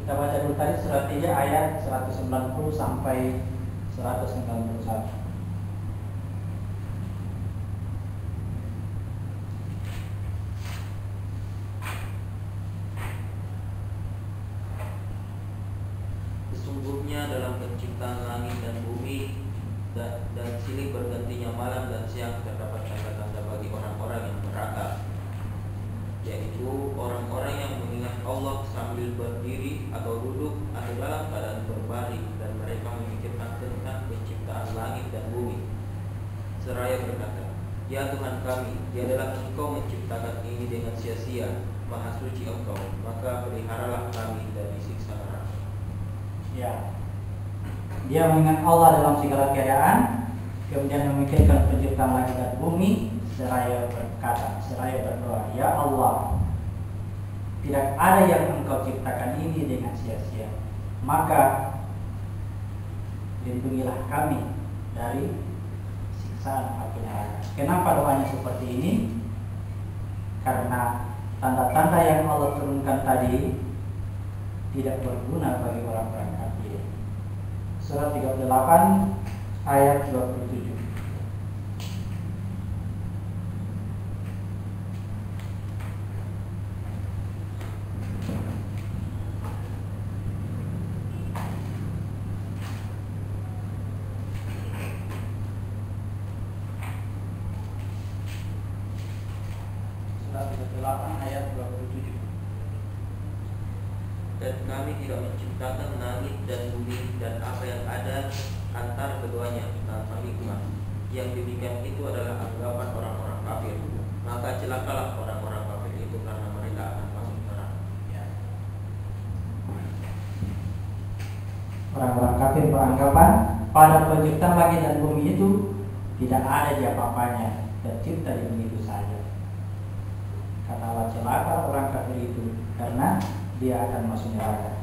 Kita baca dulu tadi surat 3 ayat 190 sampai 191. Sesungguhnya dalam penciptaan langit dan bumi dan silih bergantinya malam dan siang terdapat tanda-tanda bagi orang-orang yang berakal, yaitu orang-orang yang mengingat Allah sambil berdiri atau duduk atau dalam keadaan berbaring, dan mereka memikirkan tentang penciptaan langit dan bumi seraya berkata, ya Tuhan kami, tiadalah Engkau menciptakan ini dengan sia-sia, Maha suci Engkau, maka peliharalah kami dari siksa neraka. Ya, dia mengingat Allah dalam segala keadaan, kemudian memikirkan penciptaan langit dan bumi, seraya berkata, seraya berdoa, ya Allah, tidak ada yang Engkau ciptakan ini dengan sia-sia, maka lindungilah kami dari siksaan api neraka. Kenapa doanya seperti ini? Karena tanda-tanda yang Allah turunkan tadi tidak berguna bagi orang-orang kafir. Surat 38 ayat 27. Surat 38 ayat 27. Dan kami tidak menciptakan langit dan bumi dan apa yang ada antara keduanya tanpa hikmah. Yang demikian itu adalah anggapan orang-orang kafir. Maka celakalah orang-orang kafir itu karena mereka akan masuk neraka. Ya. Orang-orang kafir beranggapan pada penciptaan langit dan bumi itu tidak ada apa-apanya, tercipta di begitu saja. Kata Allah, celaka orang kafir itu karena dia akan masuk neraka.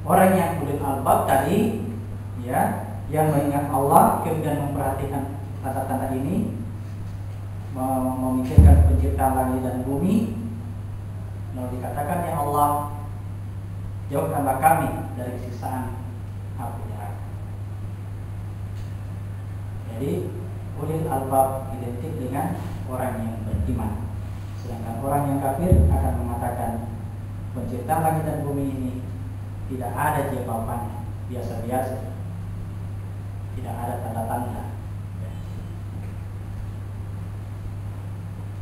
Orang yang ulil albab tadi, ya, yang mengingat Allah kemudian memperhatikan tanda-tanda ini, memikirkan penciptaan langit dan bumi, lalu dikatakan, ya Allah, jauhkanlah kami dari siksaan api neraka. Jadi ulil albab identik dengan orang yang beriman, sedangkan orang yang kafir akan mengatakan penciptaan langit dan bumi ini tidak ada jawabannya, biasa-biasa, tidak ada tanda-tanda.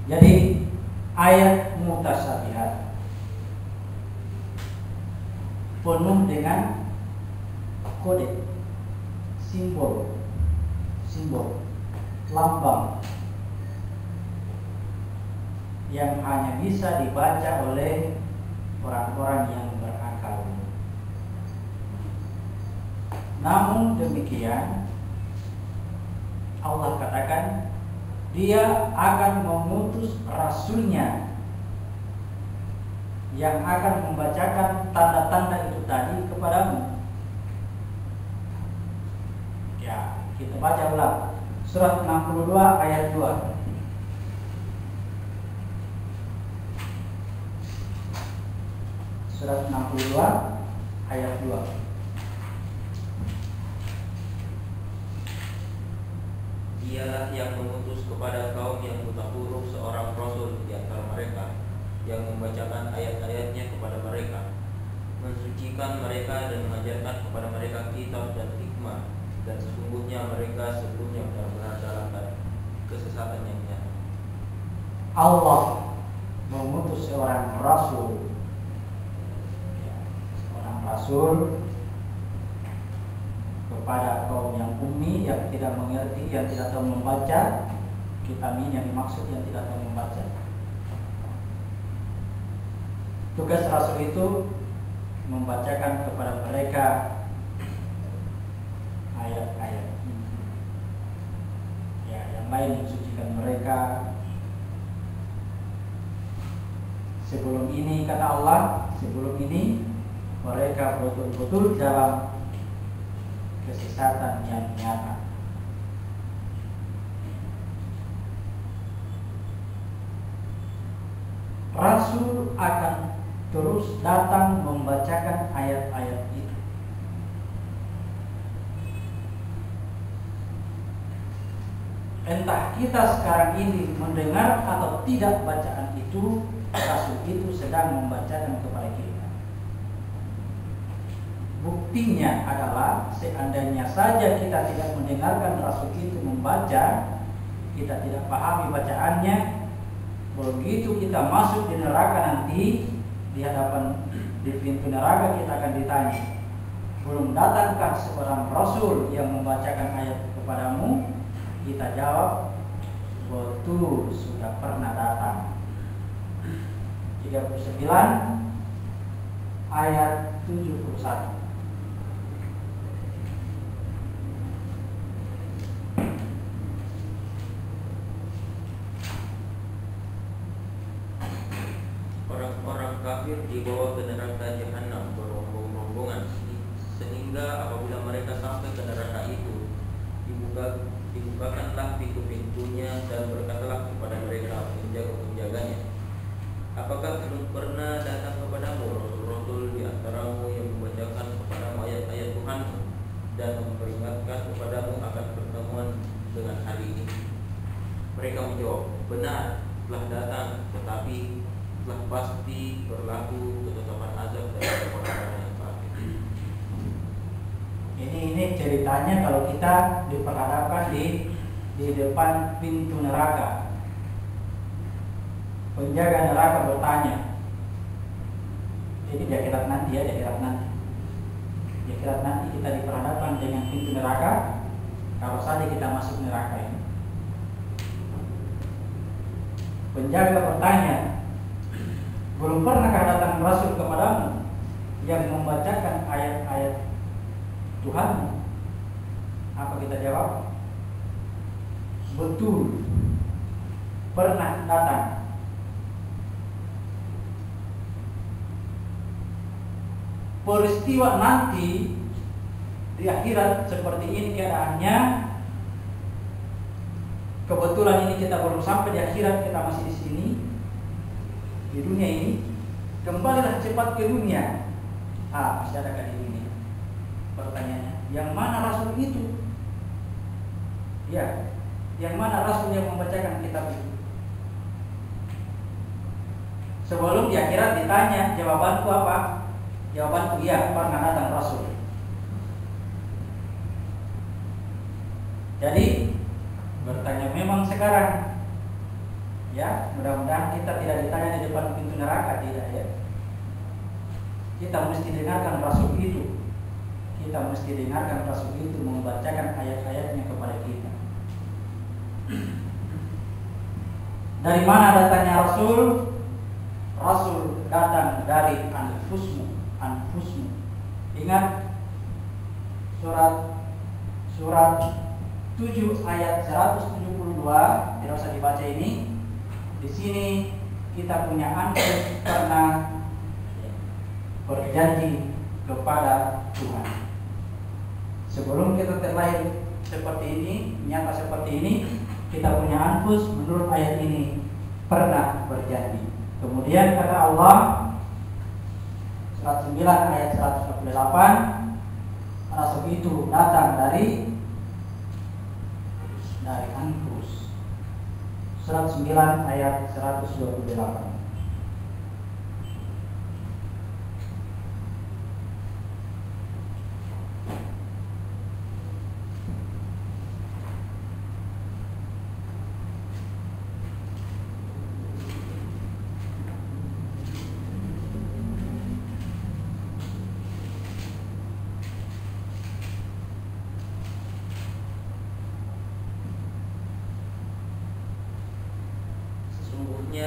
Jadi ayat mutasyabihat penuh dengan kode, simbol, lambang yang hanya bisa dibaca oleh orang-orang yang berakal. Namun demikian, Allah katakan Dia akan mengutus Rasulnya yang akan membacakan tanda-tanda itu tadi kepadamu. Ya, kita baca ulang surat 62 ayat 2. Surat 62 ayat 2. Dialah yang mengutus kepada kaum yang buta huruf seorang rasul di antara mereka, yang membacakan ayat-ayatnya kepada mereka, mensucikan mereka dan mengajarkan kepada mereka kitab dan hikmah, dan sesungguhnya mereka sebelumnya benar-benar dalam kesesatan yang nyata. Allah mengutus seorang rasul, kepada kaum yang ummi, yang tidak mengerti, yang tidak tahu membaca. Kitab ini yang dimaksud yang tidak tahu membaca. Tugas rasul itu membacakan kepada mereka ayat-ayat, ya, yang lain mensucikan mereka. Sebelum ini, kata Allah, sebelum ini mereka betul-betul dalam kesesatan yang nyata. Rasul akan terus datang membacakan ayat-ayat itu. Entah kita sekarang ini mendengar atau tidak bacaan itu, Rasul itu sedang membacakan kepada kita. Buktinya adalah seandainya saja kita tidak mendengarkan Rasul itu membaca, kita tidak pahami bacaannya, begitu kita masuk di neraka nanti, di hadapan di pintu neraka kita akan ditanya, belum datangkah seorang Rasul yang membacakan ayat kepadamu? Kita jawab, betul, sudah pernah datang. 39 ayat 71. Orang-orang kafir dibawa ke neraka jahanam berombong-rombongan, sehingga apabila mereka sampai ke neraka itu, dibukakanlah pintu-pintunya dan berkatalah kepada mereka penjaga-penjaganya, apakah belum pernah datang kepadamu rasul-rasul di antaramu yang membacakan kepadamu ayat-ayat Tuhanmu dan memperingatkan kepadamu akan pertemuan dengan hari ini? Mereka menjawab, benar, telah datang, tetapi telah pasti berlaku ketetapan azab dari orang-orang yang kafir. Ini ceritanya kalau kita diperhadapkan di depan pintu neraka. Penjaga neraka bertanya. Ini di akhirat nanti ya, di akhirat nanti. Di akhirat nanti kita diperhadapkan dengan pintu neraka. Kalau saja kita masuk neraka ini. Penjaga bertanya, belum pernahkah datang Rasul kepadamu yang membacakan ayat-ayat Tuhanmu? Apa kita jawab? Betul, pernah datang. Peristiwa nanti di akhirat seperti ini keadaannya. Kebetulan ini kita belum sampai di akhirat, kita masih di sini, di dunia ini. Kembalilah cepat ke dunia. Masih ada kan di dunia? Pertanyaannya, yang mana Rasul itu? Ya, yang mana Rasul yang membacakan kitab itu? Sebelum di akhirat ditanya, jawabanku apa? Jawabanku iya, pernah datang Rasul. Jadi bertanya memang sekarang, ya mudah-mudahan kita tidak ditanya di depan pintu neraka, tidak ya. Kita mesti dengarkan Rasul itu. Kita mesti dengarkan Rasul itu membacakan ayat-ayatnya kepada kita. Dari mana datangnya Rasul? Rasul datang dari anfusmu. Ingat surat 7 ayat 172, tidak usah dibaca ini. Di sini kita punya anfus pernah berjanji kepada Tuhan. Sebelum kita terlahir seperti ini, nyata seperti ini, kita punya anfus menurut ayat ini pernah berjanji. Kemudian kata Allah surat 9 ayat 148, Rasul itu datang dari anfus. Surat 9 ayat 128.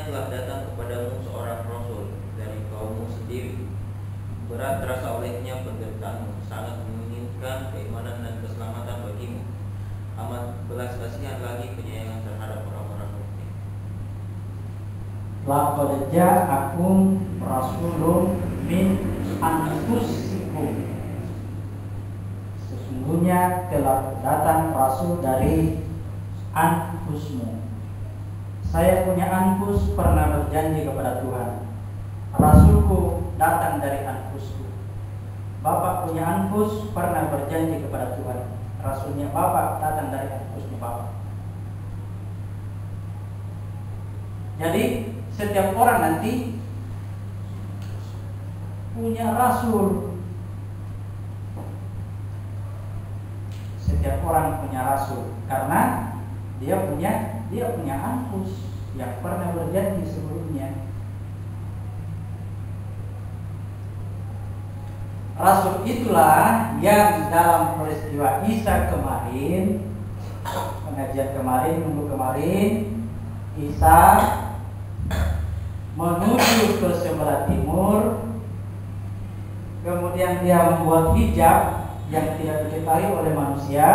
Telah datang kepadamu seorang Rasul dari kaummu sendiri. Berat terasa olehnya penderitaanmu, sangat menginginkan keimanan dan keselamatan bagimu. Amat belas kasihan lagi penyayangan terhadap orang-orang mukmin. Laqad ja'akum rasulun min anfusikum. Sesungguhnya telah datang Rasul dari anfusmu. Saya punya anfus pernah berjanji kepada Tuhan, Rasulku anfusku. Bapak punya anfus, pernah berjanji kepada Tuhan. Rasulnya Bapak datang dari anfusnya Bapak. Jadi setiap orang nanti punya rasul. Setiap orang punya rasul karena dia punya anfus yang pernah berjanji sebelumnya. Rasul itulah yang dalam peristiwa Isa kemarin, pengajian kemarin, minggu kemarin, Isa menuju ke sebelah timur, kemudian dia membuat hijab yang tidak diketahui oleh manusia.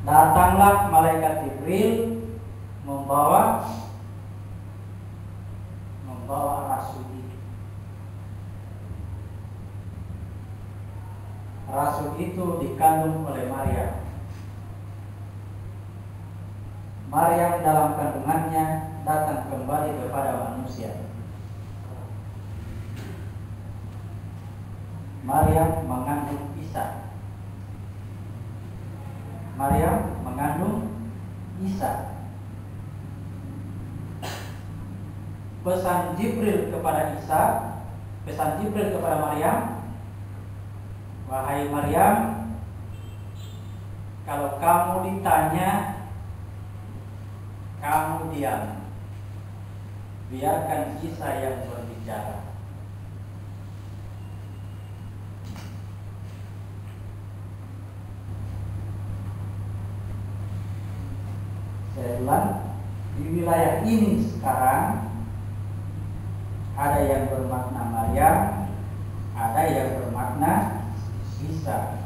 Datanglah malaikat Jibril membawa rasul itu. Rasul itu dikandung oleh Maryam. Maryam dalam kandungannya datang kembali kepada manusia. Maryam mengandung Isa. Maryam mengandung Isa. Pesan Jibril kepada Isa, pesan Jibril kepada Maryam, wahai Maryam, kalau kamu ditanya, kamu diam. Biarkan Isa yang berbicara. Saya ulang, di wilayah ini sekarang ada yang bermakna Maryam, ada yang bermakna Isa.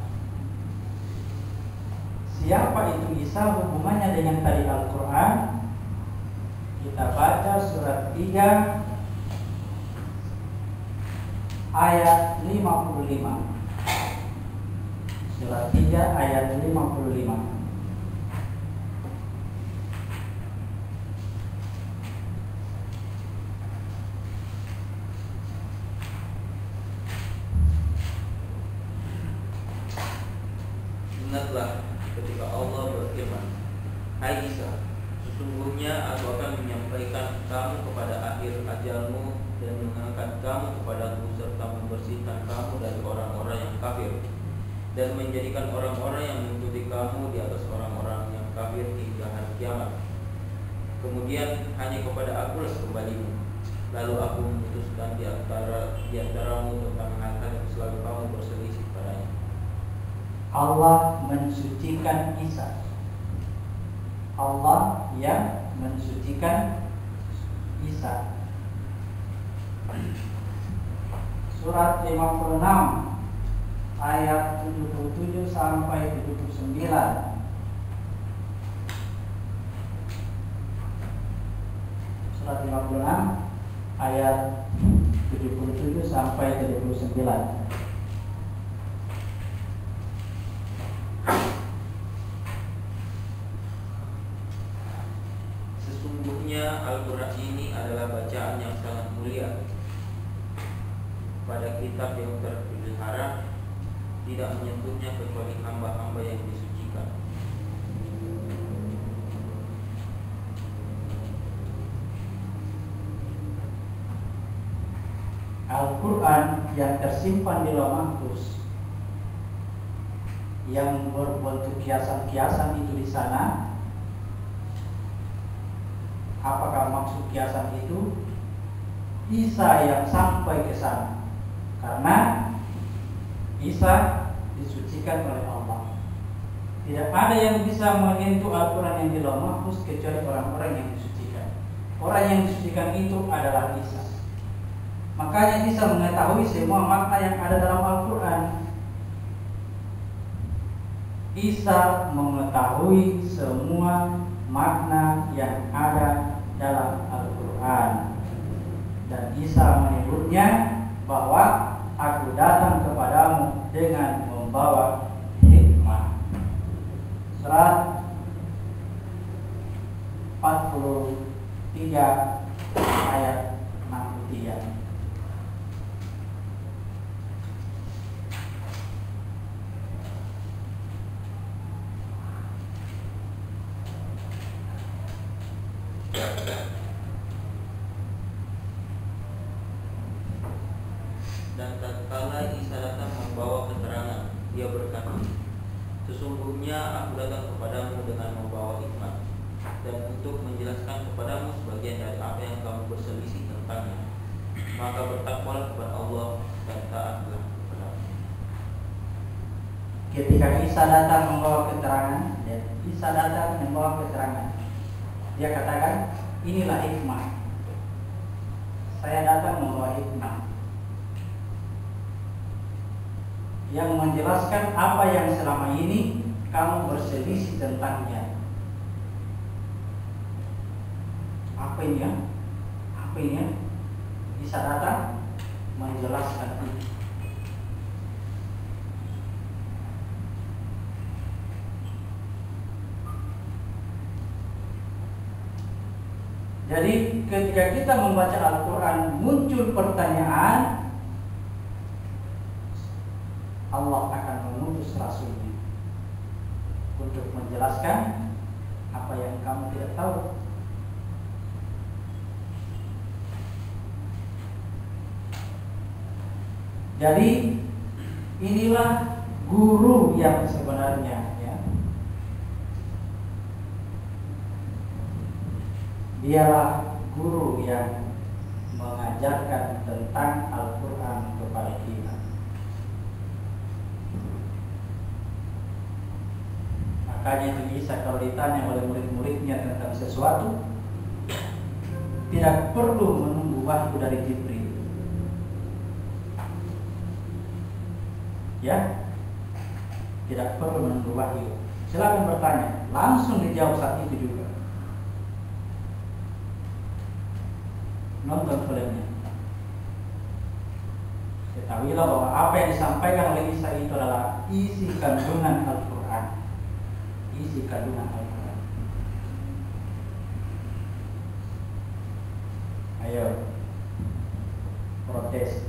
Siapa itu Isa? Hubungannya dengan tadi Al-Quran. Kita baca surat 3 ayat 55. Surat 3 ayat 55. Ingatlah ketika Allah berfirman, hai Isa, sesungguhnya aku akan menyampaikan kamu kepada akhir ajalmu dan mengangkat kamu kepadaku serta membersihkan kamu dari orang-orang yang kafir dan menjadikan orang-orang yang mengikuti kamu di atas orang-orang yang kafir hingga hari kiamat. Kemudian hanya kepada akulah kembalimu. Lalu aku memutuskan di antaramu tentang hal-hal yang selalu kamu berselisih padanya. Allah mensucikan Isa. Allah yang mensucikan Isa. Surat 56 ayat 77 sampai 79. Surat 56 ayat 77 sampai 79. Al-Quran ini adalah bacaan yang sangat mulia. Pada kitab yang terpelihara, tidak menyentuhnya kecuali hamba-hamba yang disucikan. Al-Quran yang tersimpan di Lauh Mahfuz, yang berbentuk kiasan-kiasan itu di sana. Apakah maksud kiasan itu? Isa yang sampai ke sana, karena Isa disucikan oleh Allah. Tidak ada yang bisa menyentuh Al-Quran yang di Lauh Mahfuz kecuali orang-orang yang disucikan. Orang yang disucikan itu adalah Isa. Makanya Isa mengetahui semua makna yang ada dalam Al-Quran. Isa mengetahui semua makna yang ada dalam Al-Quran. Dan Isa menyebutnya bahwa aku datang kepadamu dengan membawa hikmah. Surat 43 ayat 63. Dan tatkala Isa datang membawa keterangan, dia berkata, sesungguhnya aku datang kepadamu dengan membawa hikmat dan untuk menjelaskan kepadamu sebagian dari apa yang kamu berselisih tentangnya. Maka bertakwalah kepada Allah dan taatlah kepada-Nya. Ketika Isa datang membawa keterangan, ya, Isa datang membawa keterangan. Dia katakan, inilah hikmah. Saya datang membawa hikmah yang menjelaskan apa yang selama ini kamu berselisih tentangnya. Apa ini ya? Apa ini ya? Bisa datang menjelaskan itu. Jadi ketika kita membaca Al-Quran muncul pertanyaan, Allah akan mengutus Rasulnya untuk menjelaskan apa yang kamu tidak tahu. Jadi inilah guru yang sebenarnya, ya. Dialah guru yang mengajarkan tentang Al-Quran kepada kita. Makanya itu bisa kalau ditanya oleh murid-muridnya tentang sesuatu, tidak perlu menunggu wahyu dari Jibril. Ya, tidak perlu menunggu wahyu. Silakan bertanya, langsung dijawab saat itu juga. Nonton filmnya. Ketahuilah bahwa apa yang disampaikan oleh Isa itu adalah isi kandungan Al-Quran. Isi kandungan Al-Quran. Ayo, protes.